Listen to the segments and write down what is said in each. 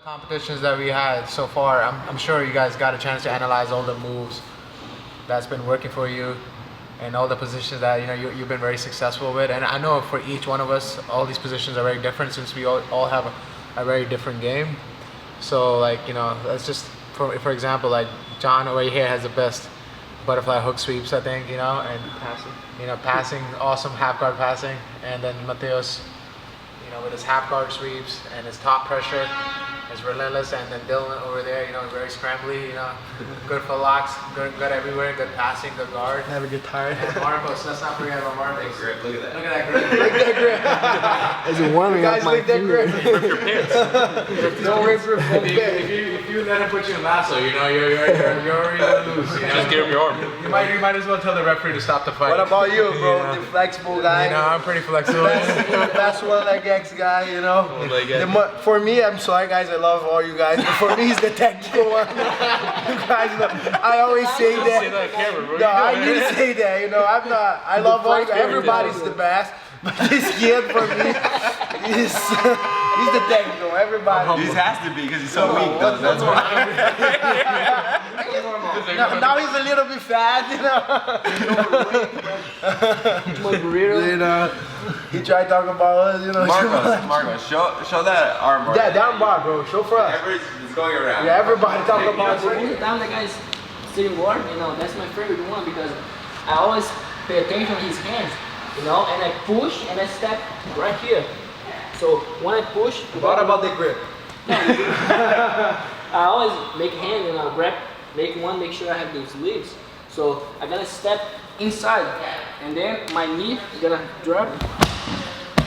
competitions that we had so far, I'm sure you guys got a chance to analyze all the moves that's been working for you and all the positions that you've been very successful with. And I know for each one of us, all these positions are very different since we all have a very different game. So like, let's just, for example, like John over here has the best butterfly hook sweeps, I think, and passing, awesome half guard passing. And then Matheus, with his half guard sweeps and his top pressure is relentless. And then Dillon over there, very scrambly, good for locks, good everywhere, good passing, good guard. Never get tired. And Marcos, let's not forget about Marcos. Grip, look at that. Look at that grip. Look at that grip. Is it warming up my finger? Rip your pants. Don't rip if you let him put you in lasso, you're already gonna lose. Just give him your arm. You might as well tell the referee to stop the fight. What about you, bro? The flexible guy. I'm pretty flexible. Best one leg X guy, For me, I'm sorry guys, I love all you guys, but for me, he's the technical one. You guys know, I always say that. Say that on camera, bro. No, I need to say that. I'm not. I love all you guys. Everybody's the best, but this kid for me, he's the technical. Everybody. He has to be because he's so weak, though. That's why. Now he's a little bit fat, He tried talking about us, Marcos, show that arm bar. Yeah, down bar, bro. Show for us. It's going around. Yeah, everybody talking about Every time the guy's sitting warm, that's my favorite one because I always pay attention to his hands, and I push and I step right here. So when I push, what about the grip? I always make hand and I'll grab, make sure I have those sleeves. So I'm gonna step inside, and then my knee is gonna drop.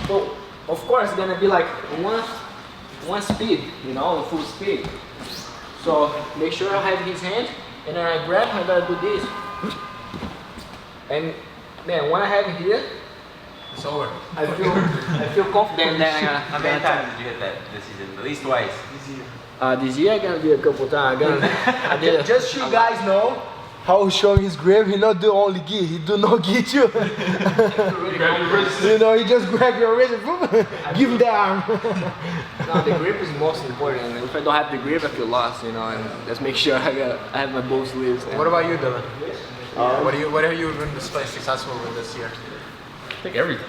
So of course it's gonna be like one speed, full speed. So make sure I have his hand, and then I grab, I gotta do this. And man, when I have it here, It's over. I feel confident that How many times did you hit that this season? At least twice. this year I'm gonna do a couple times. I did Just so you guys know how he's showing his grip, he not do only gi, he do no gi too. Grab your wrist. He just grab your wrist and give him the arm. No, the grip is most important. And if I don't have the grip, I feel lost, and just make sure I have my both sleeves. What about you, Dillon? What have you been successful with this year? I think everything.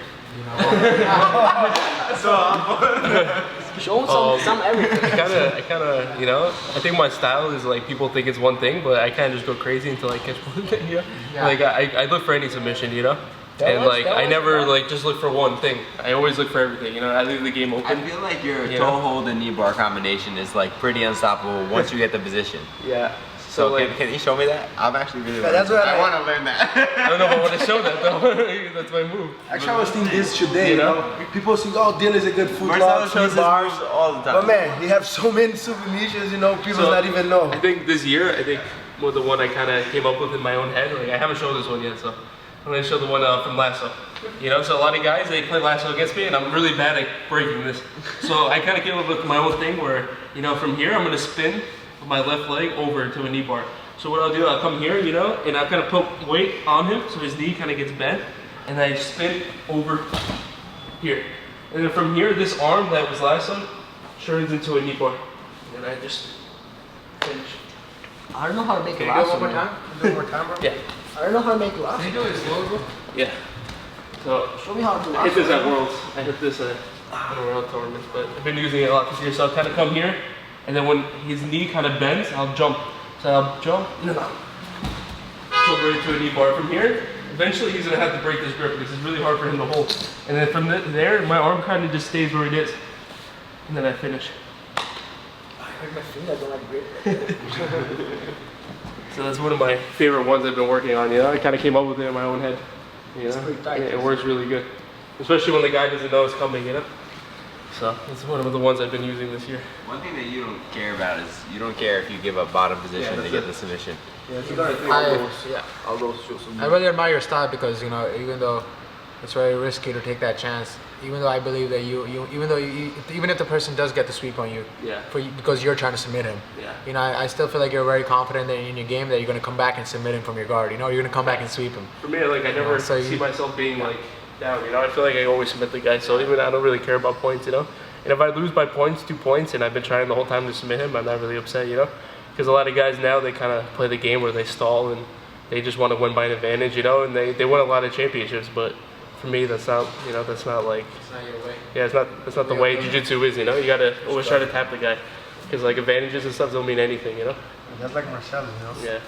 Show some everything. I kind of, I think my style is like people think it's one thing, but I kind of just go crazy until I catch one thing. Yeah. Like I look for any submission, and like I never like just look for one thing. I always look for everything. I leave the game open. I feel like your toe hold and knee bar combination is like pretty unstoppable once you get the position. Yeah. So like, can you show me that? I'm actually really that's what I want to learn that. I don't know if I want to show that though. That's my move. Actually, I was thinking this today. People think, oh, Dillon is a good foot Marcelo lock, shows his bars. moves all the time. But man, he have so many submissions, people not even know. I think this year, the one I kind of came up with in my own head. Like I haven't shown this one yet, so I'm gonna show the one from lasso. So a lot of guys they play lasso against me, and I'm really bad at breaking this. So I kind of came up with my own thing where from here I'm gonna spin with my left leg over to a knee bar. So what I'll do, I'll come here, and I'll kind of put weight on him so his knee kind of gets bent, and I spin over here. And then from here, this arm that was lassoed turns into a knee bar. And I just finish. I don't know how to make Can a you do lasso. it one more time? Do it one more time, bro? Yeah. I don't know how to make a lasso. Can you do it slow, bro? Yeah. So Show me how to do I hit lasso. this at Worlds. I hit this at World tournaments, but I've been using it a lot this year. So I'll kind of come here, and then when his knee kind of bends, I'll jump. So I'll jump right to a knee bar from here. Eventually he's gonna have to break this grip because it's really hard for him to hold. And then from there, my arm kind of just stays where it is. And then I finish. I hurt my finger, I don't like grip. So that's one of my favorite ones I've been working on. I kind of came up with it in my own head. It's pretty tight. It works really good, especially when the guy doesn't know it's coming. So it's one of the ones I've been using this year. One thing that you don't care about is you don't care if you give up bottom position to get the submission. All those show some. I really admire your style because even though it's very risky to take that chance, even though I believe that even if the person does get the sweep on you, because you're trying to submit him, I still feel like you're very confident in your game that you're gonna come back and submit him from your guard. You're gonna come back and sweep him. For me, like I never see myself being like down. I feel like I always submit the guy, so even I don't really care about points. And if I lose by points, 2 points, and I've been trying the whole time to submit him, I'm not really upset, you know? Because a lot of guys now, they kind of play the game where they stall and they just want to win by an advantage, you know? And they win a lot of championships, but for me, that's not, you know, that's not like... It's not your way. Yeah, that's not the way Jiu-Jitsu is, you know? You got to always try to tap the guy. Because, like, advantages and stuff don't mean anything, you know? That's like Marcelo, you know? Yeah.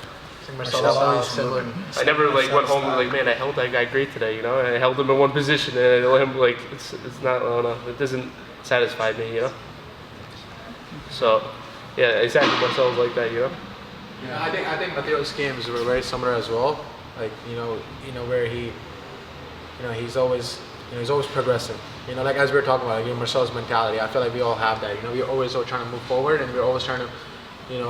Marcelo's always similar. I never like went home and like, man, I held that guy great today, you know. I held him in one position and I let him like it's not, I don't know, it doesn't satisfy me, you know. So, yeah, exactly. Marcelo's like that, you know. Yeah, I think Matheus' games were very similar as well. Like you know where he, he's always progressive. You know, like as we were talking about, Marcelo's mentality. I feel like we all have that. You know, we're always trying to move forward and we're always trying to.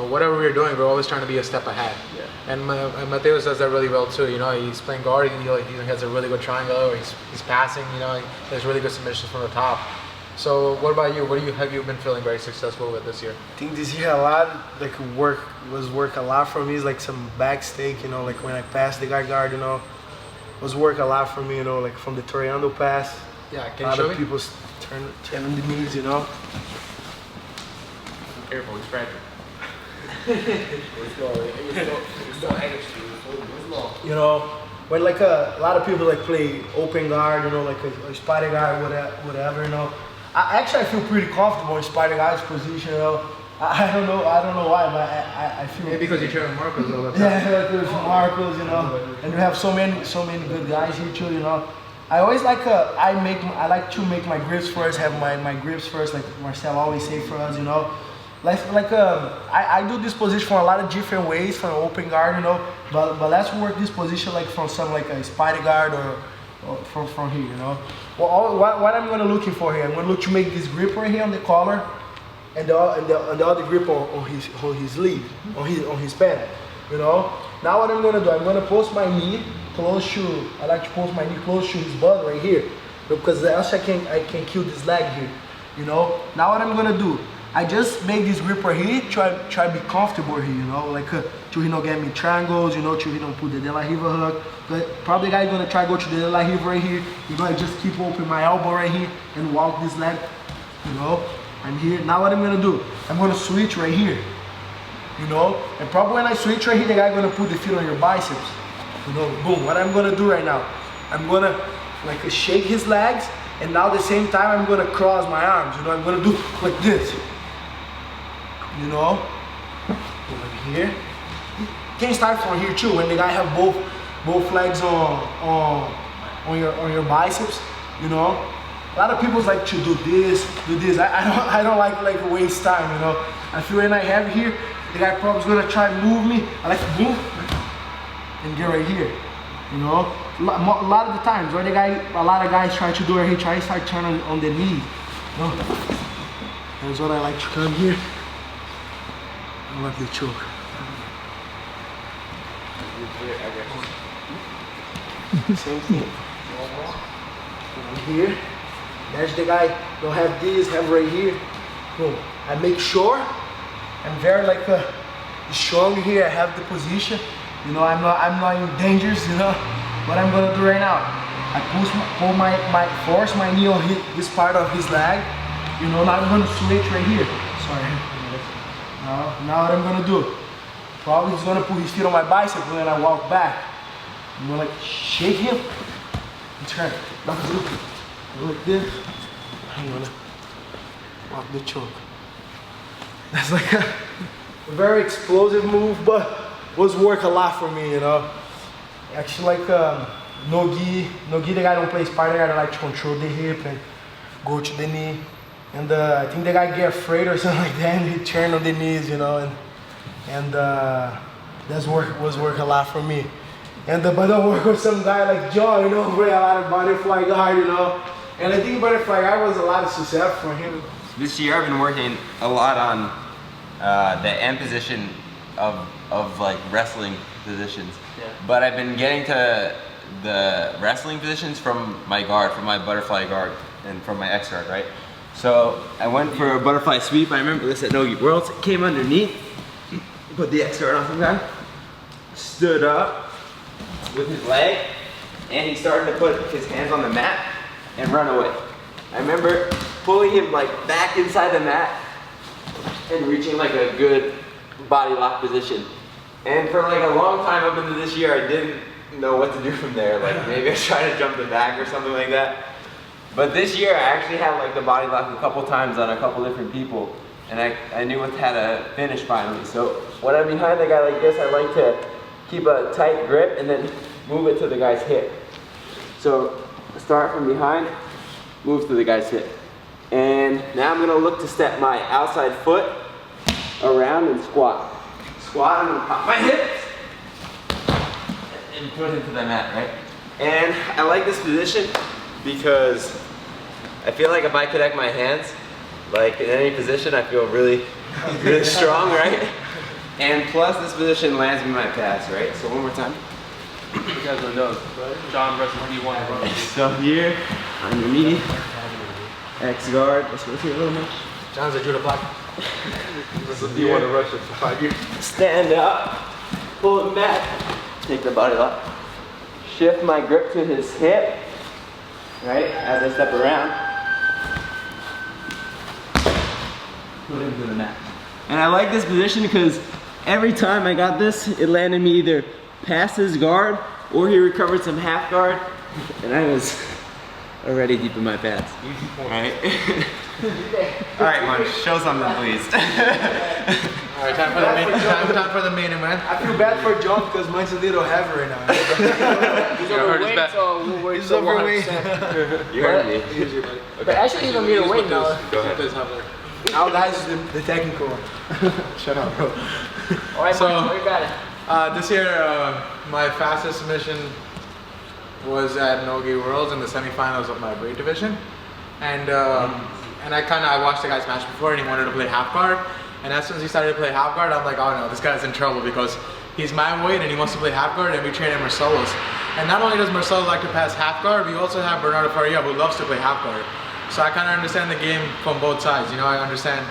Whatever we're doing, we're always trying to be a step ahead. Yeah. And Matheus does that really well too. You know, he's playing guard, and he has a really good triangle, or he's passing. You know, he has really good submissions from the top. So, what about you? Have you been feeling very successful with this year? I think this year a lot, like work a lot for me. It's like some back stake, you know, like when I pass the guard, you know, was work a lot for me, you know, like from the Toriando pass. Yeah, can you show me? A lot of people turning the knees, you know. Careful, he's fragile. You know, when like a lot of people like play open guard, you know, like a spider guard, whatever, you know. I feel pretty comfortable in spider guard's position, you know. I don't know why, but I feel. Maybe because you train Marcos all the time. Yeah, there's Marcos, you know, and we have so many good guys here too, you know. I always like I like to make my grips first, have my grips first, like Marcelo always say for us, you know. I do this position from a lot of different ways, from open guard, you know, but let's work this position like from some like a spider guard or from here, you know. Well, what I'm gonna looking for here, I'm gonna look to make this grip right here on the collar, and the other grip on his sleeve, on his pant, you know. Now what I'm gonna do, I'm gonna post my knee close to, I like to post my knee close to his butt right here, because else I can kill this leg here, you know. Now what I'm gonna do, I just make this grip right here, try to be comfortable here, you know, like to he don't get me triangles, you know, to he don't put the De La Riva hook. But probably guy gonna try go to the De La Riva right here. You're gonna just keep open my elbow right here and walk this leg, you know. I'm here. Now what I'm gonna do, I'm gonna switch right here, you know. And probably when I switch right here, the guy gonna put the feet on your biceps, you know. Boom. What I'm gonna do right now, I'm gonna like shake his legs, and now at the same time I'm gonna cross my arms, you know. I'm gonna do like this. You know, over here. You can start from here too. When the guy have both legs on your biceps, you know. A lot of people like to do this. I don't like waste time, you know. I feel when I have here, the guy probably gonna try to move me. I like to boom and get right here, you know. A lot of the times, right? A lot of guys try to do it here. Try to start turning on the knee. You know? That's what I like to come here. I love the choke. Same thing. Here. There's the guy. Don't have this. Have right here. Boom. I make sure I'm very like strong here. I have the position. You know, I'm not in dangers. You know what I'm gonna do right now. I force my knee on this part of his leg. You know, now I'm gonna switch right here. Sorry. Now what I'm gonna do, probably he's gonna put his feet on my bicep when I walk back. I'm gonna like shake him and turn. Go like this. I'm gonna walk the choke. That's like a very explosive move, but was work a lot for me, you know. Actually, like no-gi, the guy don't play spider guard. I like to control the hip and go to the knee. And I think the guy get afraid or something like that, and he turned on the knees, you know, and that's was work a lot for me. And but I work with some guy like John, you know, play a lot of butterfly guard, you know. And I think butterfly guard was a lot of success for him. This year I've been working a lot on the end position of like wrestling positions. Yeah. But I've been getting to the wrestling positions from my guard, from my butterfly guard, and from my X guard, right? So I went for a butterfly sweep. I remember this at No-Gi Worlds. Came underneath, put the X guard on some guy, stood up with his leg, and he started to put his hands on the mat and run away. I remember pulling him like back inside the mat and reaching like a good body lock position. And for like a long time up into this year, I didn't know what to do from there. Like maybe I tried to jump the back or something like that. But this year I actually had like the body lock a couple times on a couple different people, and I knew how to finish finally. So when I'm behind the guy like this, I like to keep a tight grip and then move it to the guy's hip. So start from behind, move to the guy's hip. And now I'm gonna look to step my outside foot around and squat. Squat, I'm gonna pop my hips and put into the mat, right? And I like this position because I feel like if I connect my hands, like in any position, I feel really, really strong, right? And plus this position lands me my pass, right? So one more time. You guys don't know. John versus D1. So here, on your knee, X guard. Let's go here a little more. John's a judo black. You want to rush it for 5 years? Stand up, pull it back, take the body lock, shift my grip to his hip, right, as I step around, put him to the mat. And I like this position because every time I got this, it landed me either past his guard or he recovered some half guard, and I was already deep in my pads. Right? Alright, Munch, show something please. Alright, time for the main event. I feel bad for John because mine's a little heavy right now. He's hurt his overweight, back. so we'll work He's overweight. You heard me. But actually, he's a middleweight now. Go ahead. Now guys is the technical one. Shut up, bro. Alright, So- Mike, you got it. This year, my fastest submission was at Nogi Worlds in the semifinals of my weight division, and I watched the guy's match before, and he wanted to play half guard. And as soon as he started to play half guard, I'm like, oh no, this guy's in trouble because he's my weight and he wants to play half guard, and we train at Marcelo's. And not only does Marcelo like to pass half guard, we also have Bernardo Faria who loves to play half guard. So I kind of understand the game from both sides. You know, I understand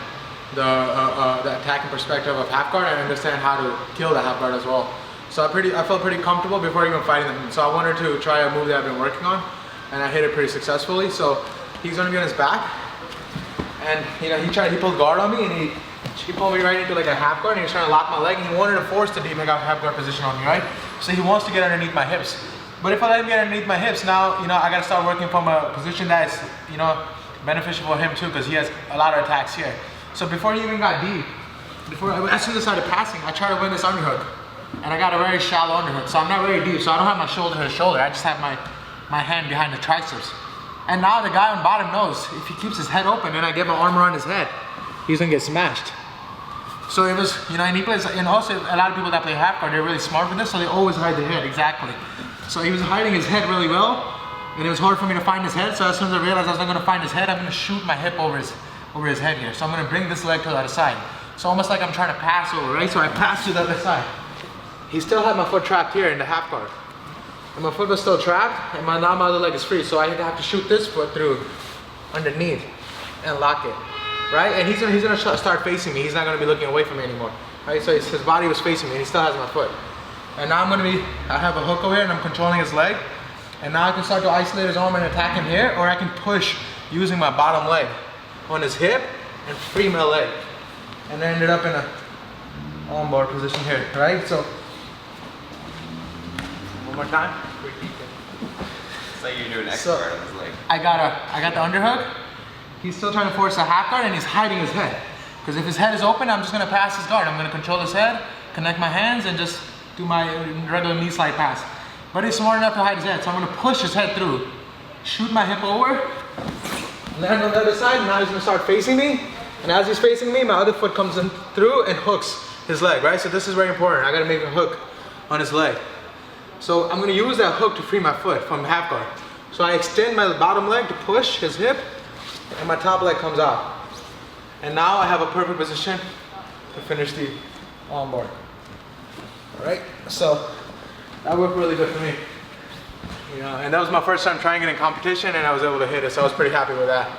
the attacking perspective of half guard. I understand how to kill the half guard as well. So I felt pretty comfortable before even fighting them. So I wanted to try a move that I've been working on, and I hit it pretty successfully. So he's gonna be on his back, and you know he pulled guard on me, and he pulled me right into like a half guard, and he was trying to lock my leg, and he wanted to force the deep half guard position on me, right? So he wants to get underneath my hips. But if I let him get underneath my hips, now you know I gotta start working from a position that's beneficial for him too, because he has a lot of attacks here. So before he even got deep, as soon as I started passing, I tried to win this underhook. And I got a very shallow underhook, so I'm not very deep, so I don't have my shoulder to shoulder, I just have my hand behind the triceps. And now the guy on bottom knows, if he keeps his head open and I get my arm around his head, he's gonna get smashed. So it was, and he plays, and also a lot of people that play half guard, they're really smart with this, so they always hide their head, exactly. So he was hiding his head really well, and it was hard for me to find his head, so as soon as I realized I was not gonna find his head, I'm gonna shoot my hip over his head here. So I'm gonna bring this leg to the other side. So almost like I'm trying to pass over, right? So I pass to the other side. He still had my foot trapped here in the half guard. And my foot was still trapped, and now my other leg is free. So I have to shoot this foot through underneath and lock it, right? And he's gonna start facing me. He's not gonna be looking away from me anymore, right? So his body was facing me, and he still has my foot. And now I have a hook over here, and I'm controlling his leg. And now I can start to isolate his arm and attack him here, or I can push using my bottom leg on his hip and free my leg. And I ended up in a arm bar position here, right? So. One more time. It's like you're doing X guard on his leg. I got the underhook. He's still trying to force a half guard, and he's hiding his head. Because if his head is open, I'm just gonna pass his guard. I'm gonna control his head, connect my hands, and just do my regular knee slide pass. But he's smart enough to hide his head, so I'm gonna push his head through, shoot my hip over, land on the other side, and now he's gonna start facing me. And as he's facing me, my other foot comes in through and hooks his leg, right? So this is very important. I gotta make a hook on his leg. So I'm gonna use that hook to free my foot from half guard. So I extend my bottom leg to push his hip, and my top leg comes out. And now I have a perfect position to finish the arm bar. All right, so that worked really good for me. And that was my first time trying it in competition, and I was able to hit it, so I was pretty happy with that.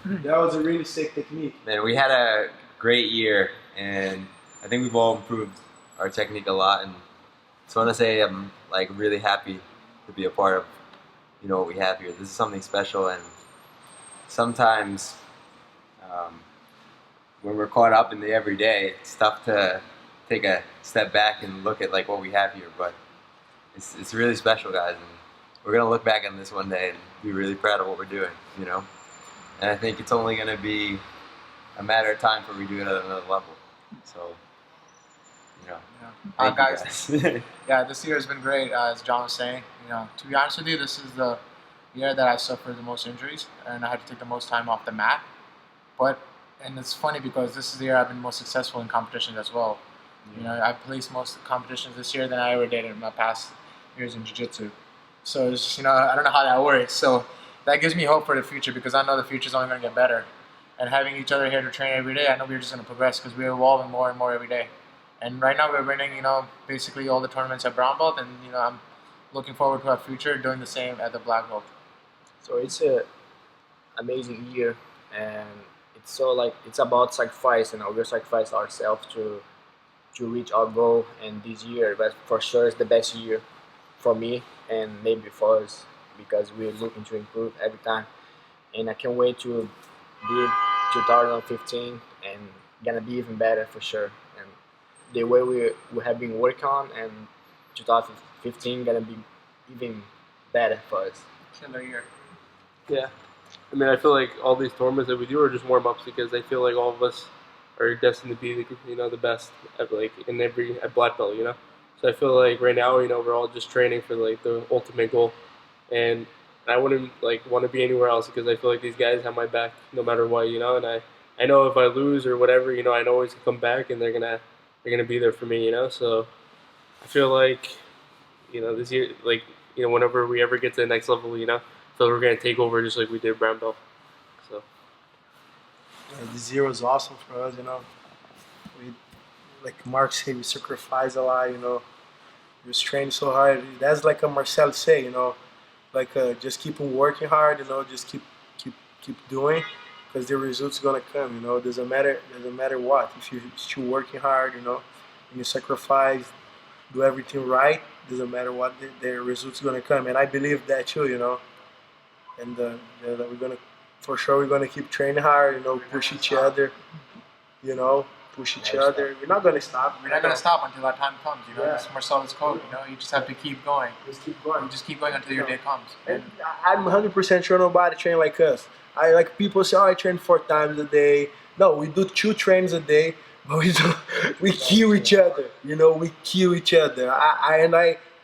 That was a really sick technique. Man, we had a great year, and I think we've all improved our technique a lot, and just want to say I'm like really happy to be a part of what we have here. This is something special, and sometimes when we're caught up in the everyday, it's tough to take a step back and look at like what we have here. But it's really special, guys, and we're gonna look back on this one day and be really proud of what we're doing, you know. And I think it's only gonna be a matter of time before we do it at another level. So, you know, thank you guys. Yeah, this year has been great. As John was saying, you know, to be honest with you, this is the year that I suffered the most injuries, and I had to take the most time off the mat. And it's funny because this is the year I've been most successful in competitions as well. You know, I placed most competitions this year than I ever did in my past years in Jiu-Jitsu. So it's just, you know, I don't know how that works. So that gives me hope for the future because I know the future is only going to get better. And having each other here to train every day, I know we're just going to progress because we're evolving more and more every day. And right now we're winning, you know, basically all the tournaments at brown belt, and you know, I'm looking forward to our future doing the same at the black belt. So it's an amazing year, and it's about sacrifice, and we're sacrificing ourselves to reach our goal. And this year, but for sure, it's the best year for me and maybe for us because we're looking to improve every time. And I can't wait to be 2015 and gonna be even better for sure. And the way we have been working on, and 2015 gonna be even better for us. Killer year. Yeah. I mean, I feel like all these tournaments that we do are just warm-ups because I feel like all of us are destined to be, you know, the best at at black belt, you know. So I feel like right now, you know, we're all just training for like the ultimate goal, and I wouldn't like want to be anywhere else because I feel like these guys have my back no matter what, you know. And I know if I lose or whatever, you know, I know always come back and they're gonna be there for me, you know. So I feel like, you know, this year, like, you know, whenever we ever get to the next level, you know, I feel like we're gonna take over just like we did brown belt. So. This year was awesome for us, you know. We, like Mark said, we sacrificed a lot, you know. We was training so hard. That's like a Marcelo say, you know, like just keep on working hard, you know, just keep doing, because the results gonna come, you know. Doesn't matter what. If you're still working hard, you know, and you sacrifice, do everything right, doesn't matter what, the results gonna come. And I believe that too, you know. And we're gonna keep training hard, you know, push each other, you know, other. We're not gonna stop. We're not gonna stop until our time comes, you know. Yeah. That's Marcelo's code, you know. You just have to keep going. Just keep going. You just keep going until your day comes. And I'm 100% sure nobody train like us. Like people say, oh, I train 4 times a day. No, we do 2 trains a day, but we kill each other. You know, we kill each other.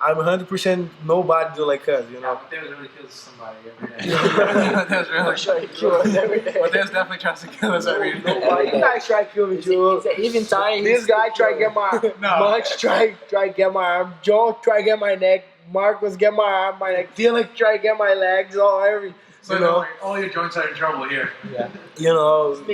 I'm 100% nobody do like us, you know. Yeah, Matheus really kills somebody every day. Matheus really kills us every day. Matheus definitely tries to kill us every day. You guys try to kill me too. Even time. This guy try to get my Munch, try to get my arm. Joe try to get my neck. Marcos get my arm, my neck. Dillon try to get my legs. So you know, all your joints are in trouble here. Yeah. You know. Just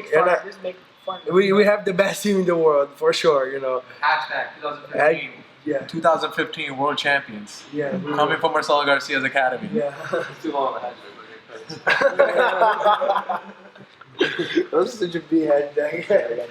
make fun. We have the best team in the world for sure. You know. Hashtag 2015. Yeah. 2015 World Champions. Yeah. Coming from Marcelo Garcia's academy. Yeah. It's too long of a hashtag. That's such a big hashtag.